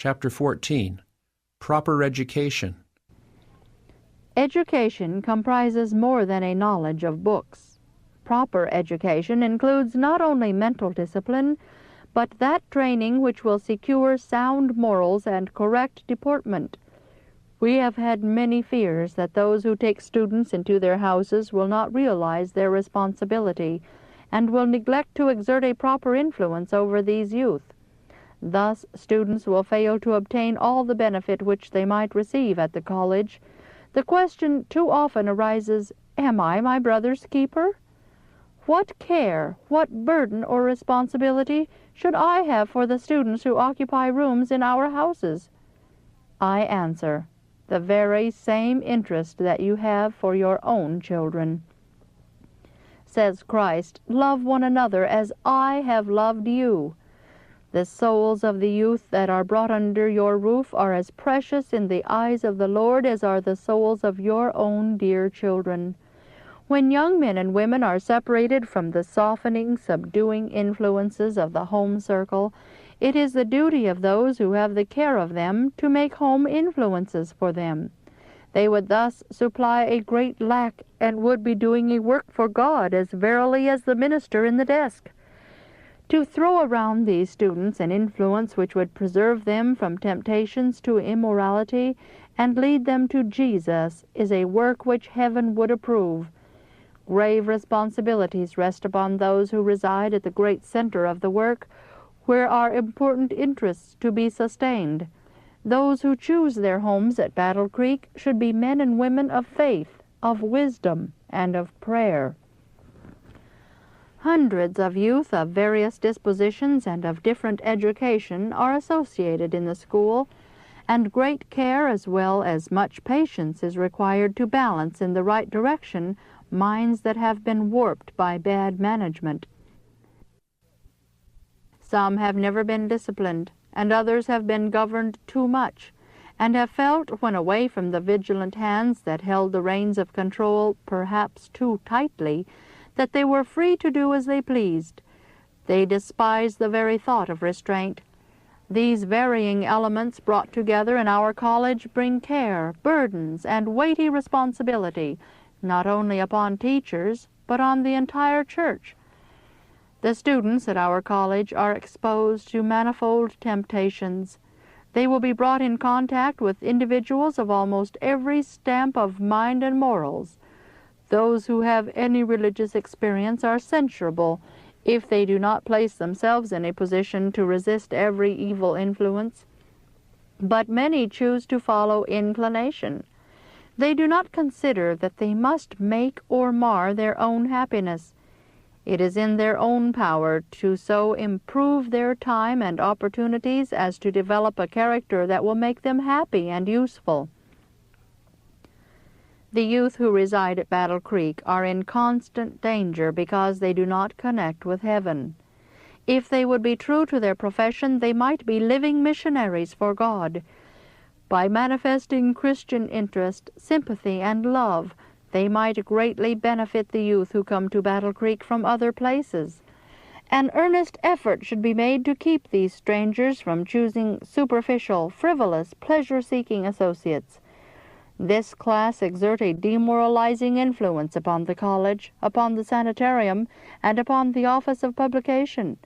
Chapter 14. Proper Education. Education comprises more than a knowledge of books. Proper education includes not only mental discipline, but that training which will secure sound morals and correct deportment. We have had many fears that those who take students into their houses will not realize their responsibility and will neglect to exert a proper influence over these youth. Thus, students will fail to obtain all the benefit which they might receive at the college. The question too often arises, am I my brother's keeper? What care, what burden or responsibility should I have for the students who occupy rooms in our houses? I answer, the very same interest that you have for your own children. Says Christ, love one another as I have loved you. The souls of the youth that are brought under your roof are as precious in the eyes of the Lord as are the souls of your own dear children. When young men and women are separated from the softening, subduing influences of the home circle, it is the duty of those who have the care of them to make home influences for them. They would thus supply a great lack and would be doing a work for God as verily as the minister in the desk. To throw around these students an influence which would preserve them from temptations to immorality and lead them to Jesus is a work which heaven would approve. Grave responsibilities rest upon those who reside at the great center of the work, where are important interests to be sustained. Those who choose their homes at Battle Creek should be men and women of faith, of wisdom, and of prayer. Hundreds of youth of various dispositions and of different education are associated in the school, and great care as well as much patience is required to balance in the right direction minds that have been warped by bad management. Some have never been disciplined, and others have been governed too much, and have felt, when away from the vigilant hands that held the reins of control perhaps too tightly, that they were free to do as they pleased. They despise the very thought of restraint. These varying elements brought together in our college bring care, burdens, and weighty responsibility, not only upon teachers, but on the entire church. The students at our college are exposed to manifold temptations. They will be brought in contact with individuals of almost every stamp of mind and morals. Those who have any religious experience are censurable if they do not place themselves in a position to resist every evil influence. But many choose to follow inclination. They do not consider that they must make or mar their own happiness. It is in their own power to so improve their time and opportunities as to develop a character that will make them happy and useful. The youth who reside at Battle Creek are in constant danger because they do not connect with heaven. If they would be true to their profession, they might be living missionaries for God. By manifesting Christian interest, sympathy, and love, they might greatly benefit the youth who come to Battle Creek from other places. An earnest effort should be made to keep these strangers from choosing superficial, frivolous, pleasure-seeking associates. This class exert a demoralizing influence upon the college, upon the sanitarium, and upon the office of publication.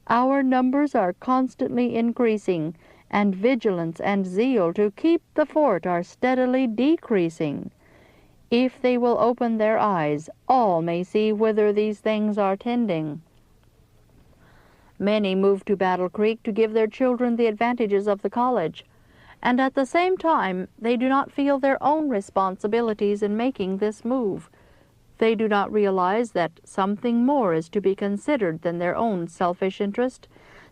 Our numbers are constantly increasing, and vigilance and zeal to keep the fort are steadily decreasing. If they will open their eyes, all may see whither these things are tending. Many move to Battle Creek to give their children the advantages of the college, and at the same time they do not feel their own responsibilities in making this move. They do not realize that something more is to be considered than their own selfish interest,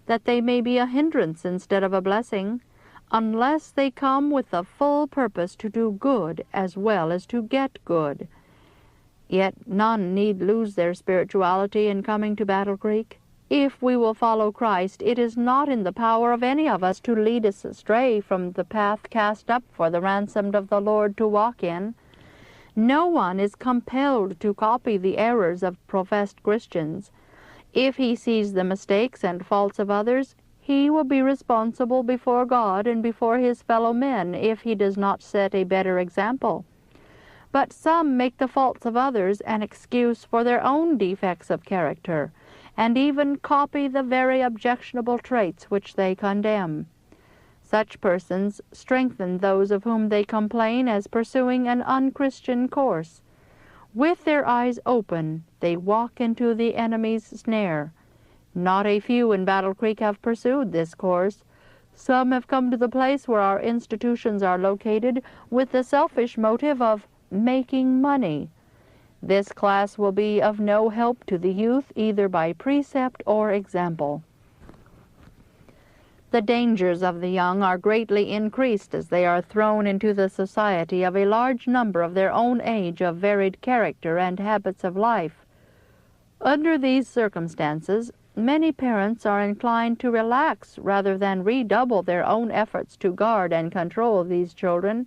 that they may be a hindrance instead of a blessing, unless they come with the full purpose to do good as well as to get good. Yet none need lose their spirituality in coming to Battle Creek. If we will follow Christ, it is not in the power of any of us to lead us astray from the path cast up for the ransomed of the Lord to walk in. No one is compelled to copy the errors of professed Christians. If he sees the mistakes and faults of others, he will be responsible before God and before his fellow men if he does not set a better example. But some make the faults of others an excuse for their own defects of character, and even copy the very objectionable traits which they condemn. Such persons strengthen those of whom they complain as pursuing an unchristian course. With their eyes open, they walk into the enemy's snare. Not a few in Battle Creek have pursued this course. Some have come to the place where our institutions are located with the selfish motive of making money. This class will be of no help to the youth either by precept or example. The dangers of the young are greatly increased as they are thrown into the society of a large number of their own age of varied character and habits of life. Under these circumstances, many parents are inclined to relax rather than redouble their own efforts to guard and control these children.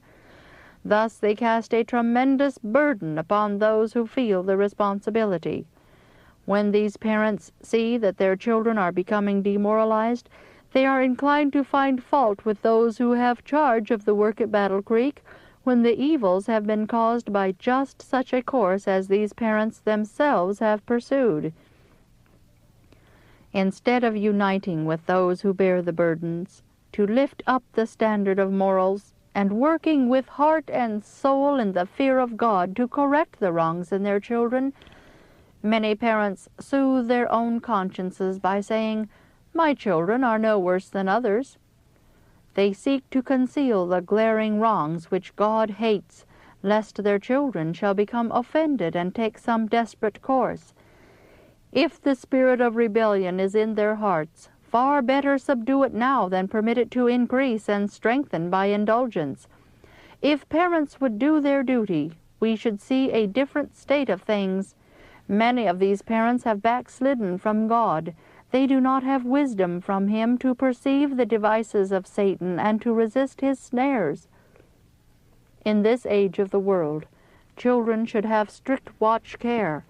Thus they cast a tremendous burden upon those who feel the responsibility. When these parents see that their children are becoming demoralized, they are inclined to find fault with those who have charge of the work at Battle Creek, when the evils have been caused by just such a course as these parents themselves have pursued. Instead of uniting with those who bear the burdens, to lift up the standard of morals, and working with heart and soul in the fear of God to correct the wrongs in their children, many parents soothe their own consciences by saying, "My children are no worse than others." They seek to conceal the glaring wrongs which God hates, lest their children shall become offended and take some desperate course. If the spirit of rebellion is in their hearts, far better subdue it now than permit it to increase and strengthen by indulgence. If parents would do their duty, we should see a different state of things. Many of these parents have backslidden from God. They do not have wisdom from him to perceive the devices of Satan and to resist his snares. In this age of the world, children should have strict watch care.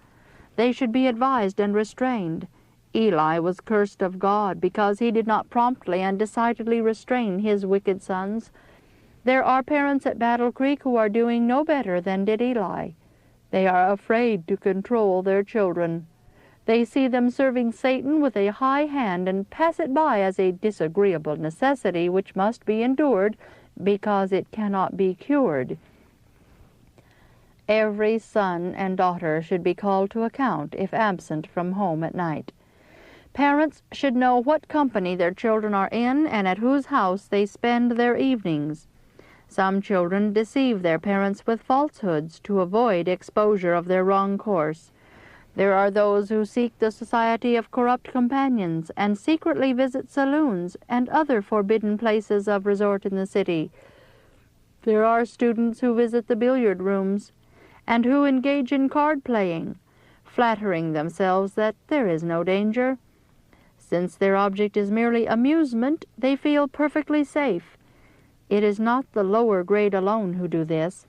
They should be advised and restrained. Eli was cursed of God because he did not promptly and decidedly restrain his wicked sons. There are parents at Battle Creek who are doing no better than did Eli. They are afraid to control their children. They see them serving Satan with a high hand and pass it by as a disagreeable necessity which must be endured because it cannot be cured. Every son and daughter should be called to account if absent from home at night. Parents should know what company their children are in and at whose house they spend their evenings. Some children deceive their parents with falsehoods to avoid exposure of their wrong course. There are those who seek the society of corrupt companions and secretly visit saloons and other forbidden places of resort in the city. There are students who visit the billiard rooms and who engage in card playing, flattering themselves that there is no danger. Since their object is merely amusement, they feel perfectly safe. It is not the lower grade alone who do this.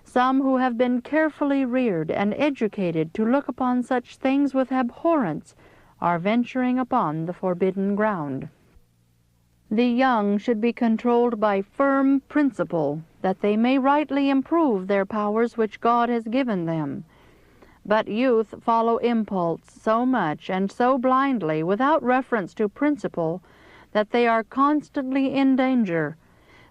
Some who have been carefully reared and educated to look upon such things with abhorrence are venturing upon the forbidden ground. The young should be controlled by firm principle, that they may rightly improve their powers which God has given them. But youth follow impulse so much and so blindly without reference to principle that they are constantly in danger.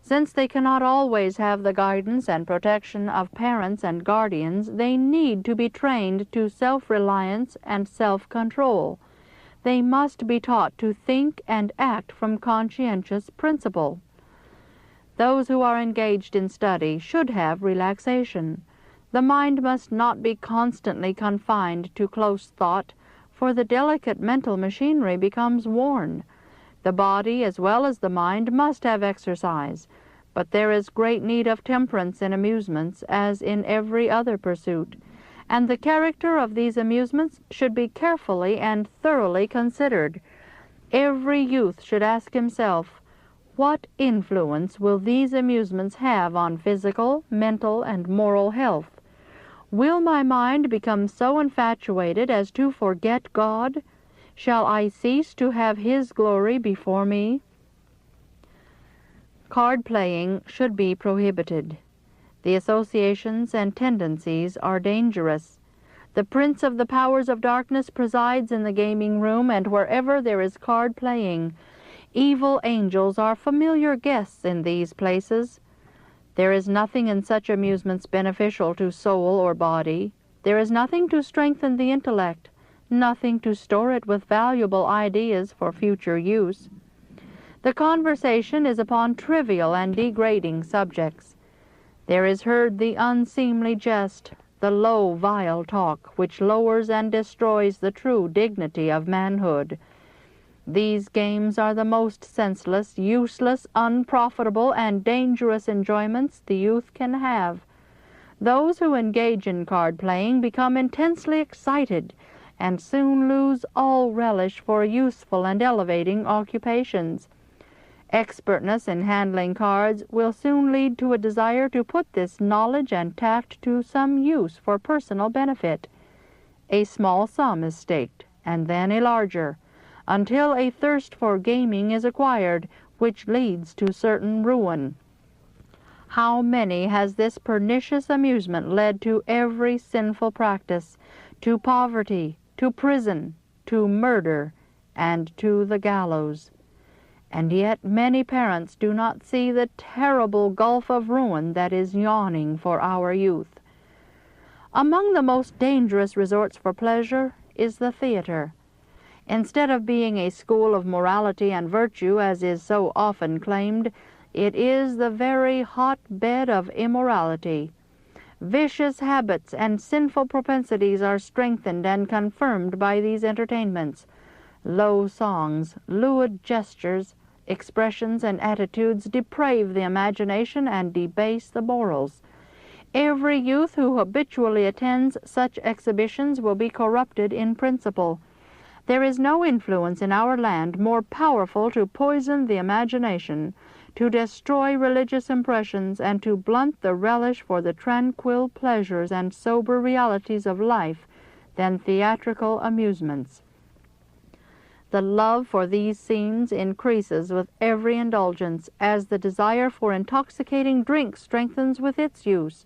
Since they cannot always have the guidance and protection of parents and guardians, they need to be trained to self-reliance and self-control. They must be taught to think and act from conscientious principle. Those who are engaged in study should have relaxation. The mind must not be constantly confined to close thought, for the delicate mental machinery becomes worn. The body as well as the mind must have exercise, but there is great need of temperance in amusements as in every other pursuit, and the character of these amusements should be carefully and thoroughly considered. Every youth should ask himself, what influence will these amusements have on physical, mental, and moral health? Will my mind become so infatuated as to forget God? Shall I cease to have His glory before me? Card playing should be prohibited. The associations and tendencies are dangerous. The prince of the powers of darkness presides in the gaming room, and wherever there is card playing, evil angels are familiar guests in these places. There is nothing in such amusements beneficial to soul or body. There is nothing to strengthen the intellect, nothing to store it with valuable ideas for future use. The conversation is upon trivial and degrading subjects. There is heard the unseemly jest, the low, vile talk, which lowers and destroys the true dignity of manhood. These games are the most senseless, useless, unprofitable, and dangerous enjoyments the youth can have. Those who engage in card-playing become intensely excited, and soon lose all relish for useful and elevating occupations. Expertness in handling cards will soon lead to a desire to put this knowledge and tact to some use for personal benefit. A small sum is staked, and then a larger, until a thirst for gaming is acquired, which leads to certain ruin. How many has this pernicious amusement led to every sinful practice, to poverty, to prison, to murder, and to the gallows? And yet many parents do not see the terrible gulf of ruin that is yawning for our youth. Among the most dangerous resorts for pleasure is the theater. Instead of being a school of morality and virtue, as is so often claimed, it is the very hot-bed of immorality. Vicious habits and sinful propensities are strengthened and confirmed by these entertainments. Low songs, lewd gestures, expressions, and attitudes deprave the imagination and debase the morals. Every youth who habitually attends such exhibitions will be corrupted in principle. There is no influence in our land more powerful to poison the imagination, to destroy religious impressions, and to blunt the relish for the tranquil pleasures and sober realities of life than theatrical amusements. The love for these scenes increases with every indulgence, as the desire for intoxicating drink strengthens with its use.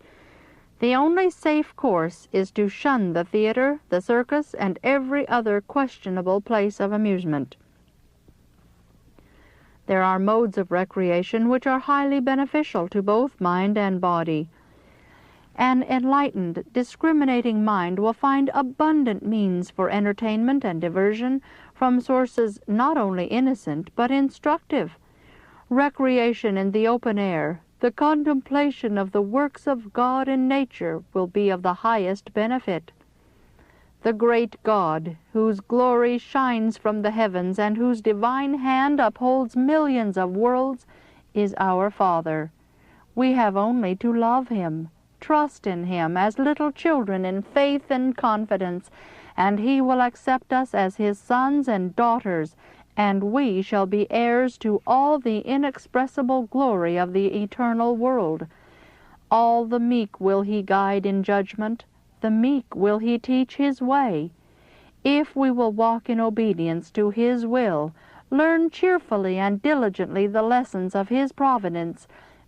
The only safe course is to shun the theater, the circus, and every other questionable place of amusement. There are modes of recreation which are highly beneficial to both mind and body. An enlightened, discriminating mind will find abundant means for entertainment and diversion from sources not only innocent but instructive. Recreation in the open air, the contemplation of the works of God in nature will be of the highest benefit. The great God, whose glory shines from the heavens and whose divine hand upholds millions of worlds, is our Father. We have only to love Him, trust in Him as little children in faith and confidence, and He will accept us as His sons and daughters, and we shall be heirs to all the inexpressible glory of the eternal world. All the meek will He guide in judgment, the meek will He teach His way. If we will walk in obedience to His will, learn cheerfully and diligently the lessons of His providence,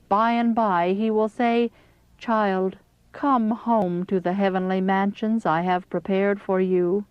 by and by He will say, "Child, come home to the heavenly mansions I have prepared for you."